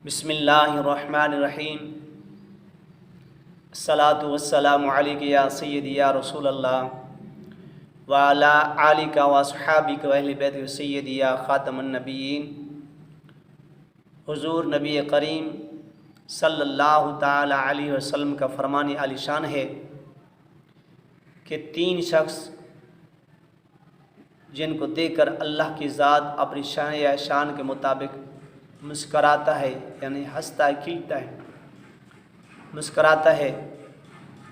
बिस्मिल्लाहिर्रहमानिर्रहीम। अस्सलातु वस्सलामु अलैका या सय्यदी या रसूलल्लाह व अला आलिका व अस्हाबिका व अहले बैतिका सय्यदी या खातमुन नबिय्यीन। हुज़ूर नबी करीम सल्लल्लाहु ताला अलैहि वसल्लम का फरमान आलिशान है कि तीन शख्स जिनको देखकर अल्लाह की ज़ात अपनी शान या शान के मुताबिक मुस्कराता है, यानी हंसता है, खिलता है, मुस्कराता है,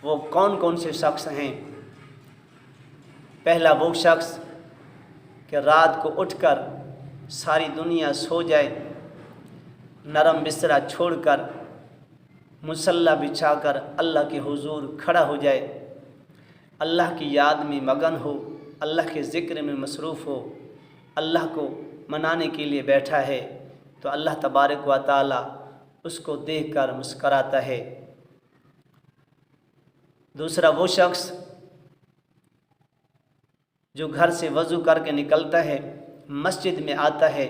वो कौन कौन से शख्स हैं। पहला वो शख्स कि रात को उठकर सारी दुनिया सो जाए, नरम बिस्तरा छोड़कर मुसल्ला बिछाकर अल्लाह के हुजूर खड़ा हो जाए, अल्लाह की याद में मगन हो, अल्लाह के ज़िक्र में मसरूफ़ हो, अल्लाह को मनाने के लिए बैठा है तो अल्लाह तबारक व ताला उसको देखकर मुस्कराता है। दूसरा वो शख्स जो घर से वज़ू करके निकलता है, मस्जिद में आता है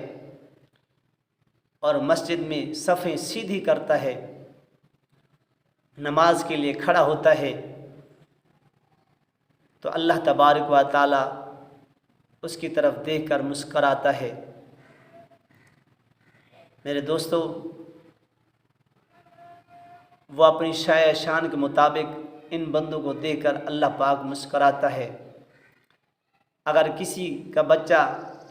और मस्जिद में सफ़ें सीधी करता है, नमाज के लिए खड़ा होता है तो अल्लाह तबारक व ताला उसकी तरफ देखकर मुस्कराता है। मेरे दोस्तों, वो अपनी शाय शान के मुताबिक इन बंदों को देखकर अल्लाह पाक मुस्कराता है। अगर किसी का बच्चा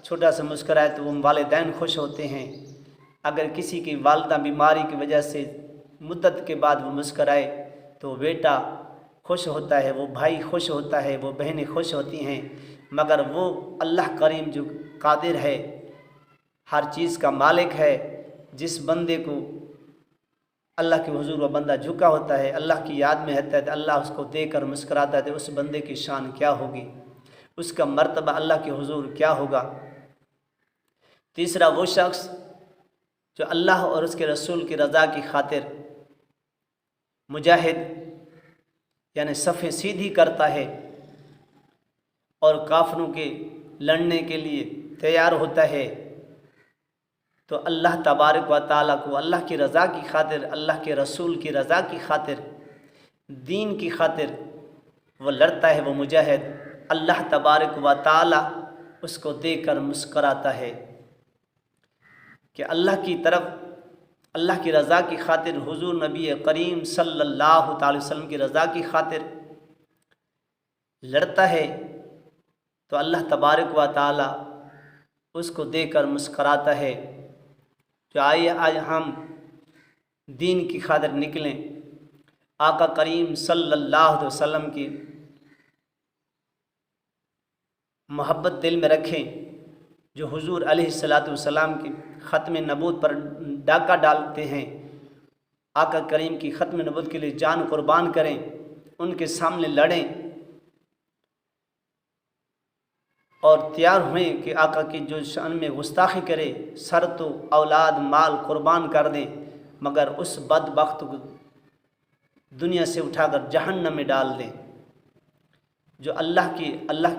छोटा सा मुस्कराए तो वो वालिदैन खुश होते हैं। अगर किसी की वालिदा बीमारी की वजह से मुद्दत के बाद वो मुस्कराए तो बेटा खुश होता है, वो भाई खुश होता है, वो बहनें खुश होती हैं। मगर वो अल्लाह करीम जो कादिर है, हर चीज़ का मालिक है, जिस बंदे को अल्लाह के हुजूर वो बंदा झुका होता है, अल्लाह की याद में रहता है तो अल्लाह उसको देखकर मुस्कराता है, तो उस बंदे की शान क्या होगी, उसका मर्तबा अल्लाह के हुजूर क्या होगा। तीसरा वो शख्स जो अल्लाह और उसके रसूल की रज़ा की खातिर मुजाहिद यानी सफ़ें सीधी करता है और काफिरों के लड़ने के लिए तैयार होता है, तो अल्लाह तबारक व ताला को अल्लाह की रज़ा की खातिर, अल्लाह के रसूल की रज़ा की खातिर, दीन की खातिर वो लड़ता है, वो मुजाहिद, अल्लाह तबारक व ताला उसको देखकर मुस्कराता है कि अल्लाह की तरफ, अल्लाह की रज़ा की खातिर, हुजूर नबी करीम सल्लल्लाहु अलैहि वसल्लम की रज़ा की खातिर लड़ता है तो अल्लाह तबारक व ताला उसको देखकर मुस्कराता है। तो आइए आज हम दीन की खातिर निकलें, आका करीम सल्लल्लाहु अलैहि वसल्लम की मोहब्बत दिल में रखें, जो हुजूर अलैहिस्सलातु वस्सलाम की ख़त्म नबूवत पर डाका डालते हैं, आका करीम की ख़त्म नबूवत के लिए जान कुर्बान करें, उनके सामने लड़ें और तैयार हुए कि आका की जो शान में गुस्ताखी करे, सर तो औलाद माल कुर्बान कर दें, मगर उस बदबख्त को दुनिया से उठाकर जहन्नम में डाल दें। जो अल्लाह